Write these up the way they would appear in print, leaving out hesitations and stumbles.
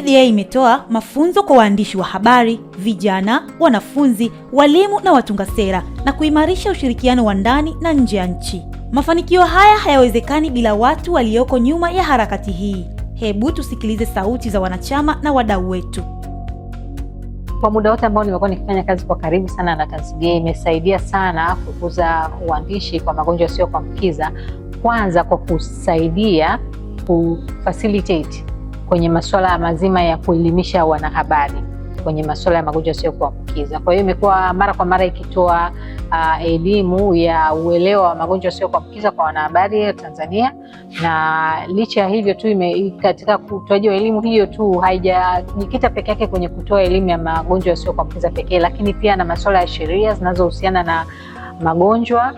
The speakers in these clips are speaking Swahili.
TanCDA imetoa mafunzo kwa waandishi wa habari, vijana, wanafunzi, walimu na watunga sera na kuimarisha ushirikiano wa ndani na nje ya nchi. Mafanikio haya hayawezekani bila watu walioko nyuma ya harakati hii. Hebu tusikilize sauti za wanachama na wadau wetu. Kwa muda wote ambao nimekuwa nikifanya kazi kwa karibu sana na TanCDA, imesaidia sana kukuza uandishi kwa magonjwa yasiyo kuambukiza. Kwanza kwa kusaidia kufacilitate kwenye masuala mazima ya kuelimisha wanahabari kwenye masuala ya magonjwa yasiyo kuambukiza. Kwa hiyo imekuwa mara kwa mara ikitoa elimu ya uelewa wa magonjwa yasiyo kuambukiza kwa wanahabari Tanzania, na licha ya hivyo tu katika utoaji wa elimu hiyo tu haijajikita peke yake kwenye kutoa elimu ya magonjwa yasiyo kuambukiza pekee, lakini pia na masuala ya sheria zinazohusiana na magonjwa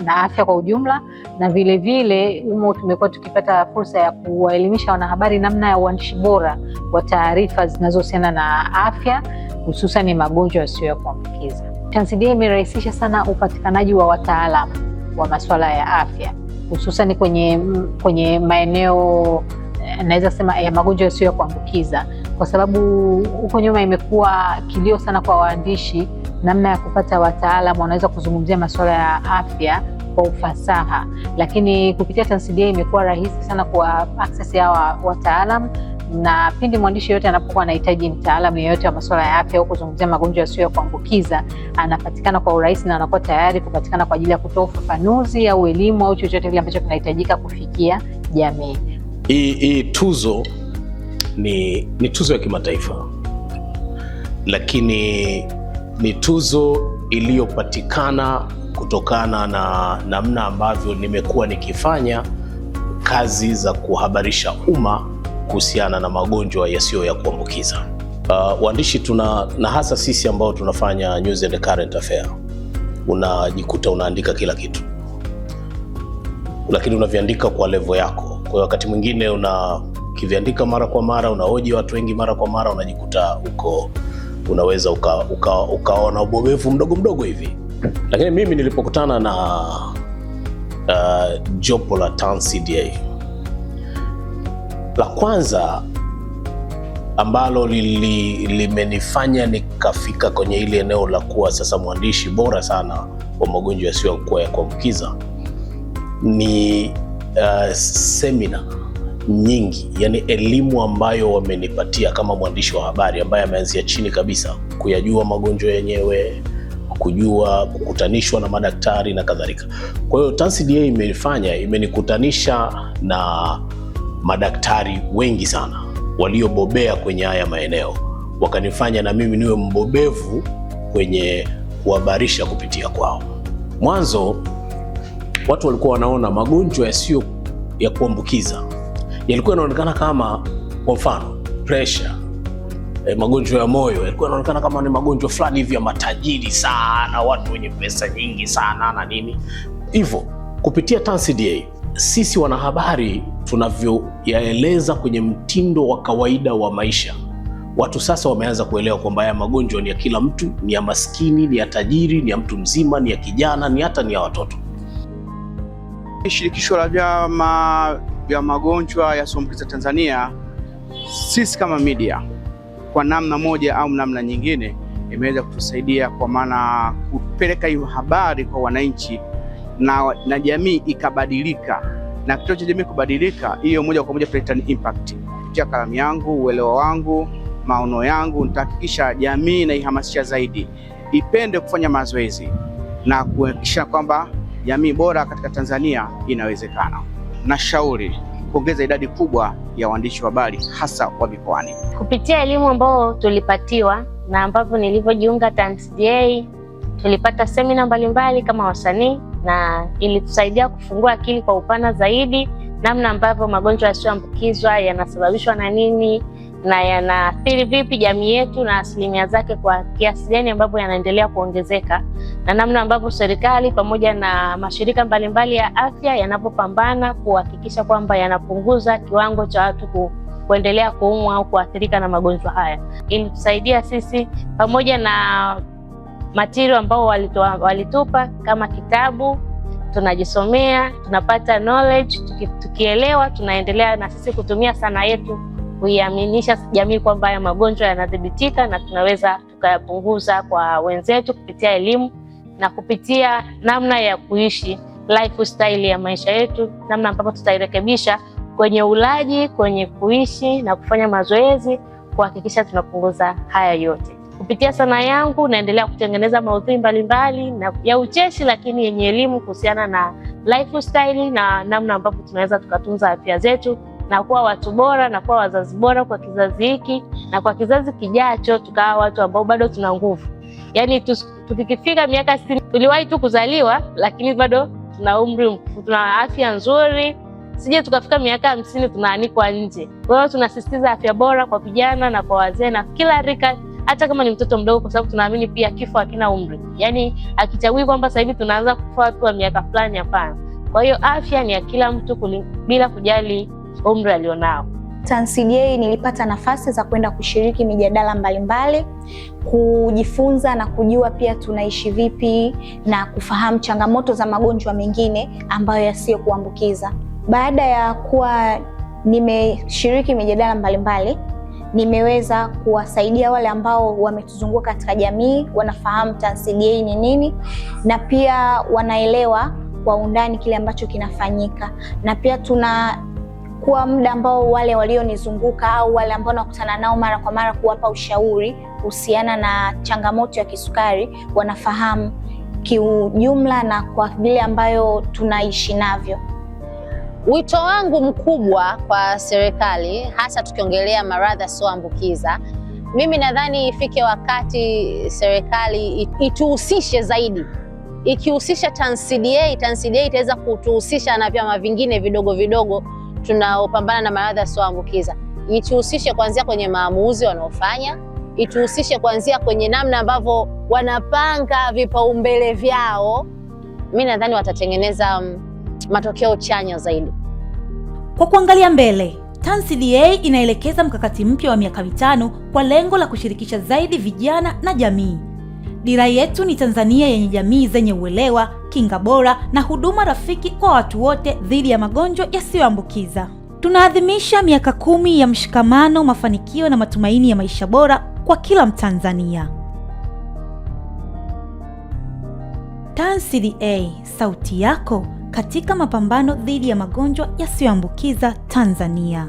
na afya kwa ujumla, na vile vile humo tumekuwa tukipata fursa ya kuwaelimisha wanahabari namna ya uandishi bora wa taarifa zinazohusiana na afya, hususan magonjwa yasiyo kuambukiza. TanCDA imerahisisha sana upatikanaji wa wataalamu wa masuala ya afya, hususan kwenye maeneo naweza sema ya magonjwa yasiyo kuambukiza, kwa sababu huko nyuma imekuwa kilio sana kwa waandishi namna ya kupata wataalamu wanaweza kuzungumzia masuala ya afya kwa ufasaha, lakini kupitia TanCDA imekuwa rahisi sana kwa access ya wataalamu, na pindi mwandishi yote anapokuwa anahitaji mtaalamu yeyote wa masuala ya afya au kuzungumzia magonjwa yasiyo kuambukiza, anapatikana kwa urahisi na anakuwa tayari kupatikana kwa ajili ya kutoa ufafanuzi au elimu au chochote kile ambacho kinahitajika kufikia jamii. Hii tuzo ni tuzo ya kimataifa, lakini ni tuzo iliyopatikana kutokana na namna ambavyo nimekuwa nikifanya kazi za kuhabarisha umma kuhusiana na magonjwa yasiyo ya kuambukiza. Waandishi na hasa sisi ambao tunafanya news and current affair, unajikuta unaandika kila kitu, lakini unaviandika kwa level yako. Kwa hiyo wakati mwingine ukiviandika mara kwa mara, unahoji watu wengi mara kwa mara, unajikuta unaweza ukaona ubobevu mdogo mdogo hivi. Lakini mimi nilipokutana na jopo la TanCDA, la kwanza ambalo limenifanya nikafika kwenye ile eneo la kuwa sasa mwandishi bora sana wa magonjwa yasiyo ya kuambukiza ni seminar nyingi, yani elimu ambayo wamenipatia kama mwandishi wa habari ambaye ameanzia chini kabisa kuyajua magonjwa yenyewe, kukutanishwa na madaktari na kadhalika. Kwa hiyo TanCDA imenikutanisha na madaktari wengi sana waliobobea kwenye haya maeneo, wakanifanya na mimi niwe mbobevu kwenye kuhabarisha kupitia kwao. Mwanzo watu walikuwa wanaona magonjwa yasiyo ya kuambukiza yalikuwa yanaonekana kama, kwa mfano pressure, magonjwa ya moyo yalikuwa yanaonekana kama ni magonjwa fulani hivi ya matajiri sana, watu wenye pesa nyingi sana na nini hivyo. Kupitia TanCDA sisi wanahabari tunavyoyaeleza kwenye mtindo wa kawaida wa maisha, watu sasa wameanza kuelewa kwamba haya magonjwa ni ya kila mtu, ni ya maskini, ni ya tajiri, ni ya mtu mzima, ni ya kijana, ni hata ni ya watoto. Shirikisho la vyama vya magonjwa yasiyoambukiza Tanzania, sisi kama media kwa namna moja au namna nyingine imeweza kutusaidia, kwa maana kupeleka hiyo habari kwa wananchi na jamii ikabadilika, na kitendo cha jamii kubadilika, hiyo moja kwa moja kuleta impact. Kupitia kalamu yangu, uelewa wangu, maono yangu, nitahakikisha jamii inaihamasisha zaidi ipende kufanya mazoezi na kuhakikisha kwamba jamii bora katika Tanzania inawezekana. Nashauri kuongeza idadi kubwa ya waandishi wa habari hasa wa mikoani. Kupitia elimu ambayo tulipatiwa na ambavyo nilivyojiunga TanCDA, tulipata semina mbalimbali kama wasanii, na ilitusaidia kufungua akili kwa upana zaidi namna ambavyo magonjwa yasiyoambukizwa yanasababishwa na nini na yanaathiri vipi jamii yetu na asilimia zake kwa kiasi gani ambavyo yanaendelea kuongezeka, na namna ambavyo serikali pamoja na mashirika mbalimbali ya afya yanapopambana kuhakikisha kwamba yanapunguza kiwango cha watu kuendelea kuumwa au kuathirika na magonjwa haya. Ilitusaidia sisi pamoja na material ambao walitupa kama kitabu, tunajisomea, tunapata knowledge, tukielewa tunaendelea na sisi kutumia sanaa yetu kuiaminisha jamii kwamba haya magonjwa yanadhibitika na tunaweza tukayapunguza kwa wenzetu kupitia elimu na kupitia namna ya kuishi, lifestyle ya maisha yetu, namna ambapo tutairekebisha kwenye ulaji, kwenye kuishi na kufanya mazoezi kuhakikisha tunapunguza haya yote. Kupitia sanaa yangu naendelea kutengeneza maudhui mbalimbali na ya ucheshi, lakini yenye elimu kuhusiana na lifestyle na namna ambapo tunaweza tukatunza afya zetu na kuwa watu bora na kuwa wazazi bora kwa kizazi hiki na kwa kizazi kijacho, tukawa watu ambao bado tuna nguvu. Yaani tukifika miaka 60 tuliwahi tu kuzaliwa, lakini bado tuna umri, tuna afya nzuri. Sije tukafika miaka 50 tunaanikwa nje. Kwa hiyo tunasisitiza afya bora kwa vijana na kwa wazee na kila rika, hata kama ni mtoto mdogo, kwa sababu tunaamini pia kifo hakina umri. Yaani akichagui kwamba sasa hivi tunaanza kufa watu wa miaka fulani, hapana. Kwa hiyo afya ni ya kila mtu bila kujali umri alionao. TanCDA nilipata nafasi za kwenda kushiriki mijadala mbalimbali, kujifunza na kujua pia tunaishi vipi na kufahamu changamoto za magonjwa mengine ambayo yasiyokuambukiza. Baada ya kuwa nimeshiriki mijadala mbalimbali, nimeweza kuwasaidia wale ambao wametuzunguka katika jamii, wanafahamu TanCDA ni nini na pia wanaelewa kwa undani kile ambacho kinafanyika, na pia kwa muda ambao wale walionizunguka au wale ambao nakutana nao mara kwa mara kuwapa ushauri kuhusiana na changamoto ya kisukari, wanafahamu kiujumla na kwa vile ambayo tunaishi navyo. Wito wangu mkubwa kwa serikali, hasa tukiongelea maradhi yasiyoambukiza, mimi nadhani ifike wakati serikali ituhusishe zaidi. Ikihusisha TanCDA itaweza kutuhusisha na vyama vingine vidogo vidogo tunaopambana na maradhi yasiyoambukiza. Ituhusishe kuanzia kwenye maamuzi wanaofanya, ituhusishe kuanzia kwenye namna ambavyo wanapanga vipaumbele vyao. Mimi nadhani watatengeneza matokeo chanya zaidi. Kwa kuangalia mbele, TanCDA inaelekeza mkakati mpya wa miaka 5 kwa lengo la kushirikisha zaidi vijana na jamii. Dira yetu ni Tanzania yenye jamii zenye uelewa, kinga bora na huduma rafiki kwa watu wote dhidi ya magonjwa yasiyoambukiza. Tunaadhimisha miaka 10 ya mshikamano, mafanikio na matumaini ya maisha bora kwa kila Mtanzania. TanCDA, sauti yako katika mapambano dhidi ya magonjwa yasiyoambukiza Tanzania.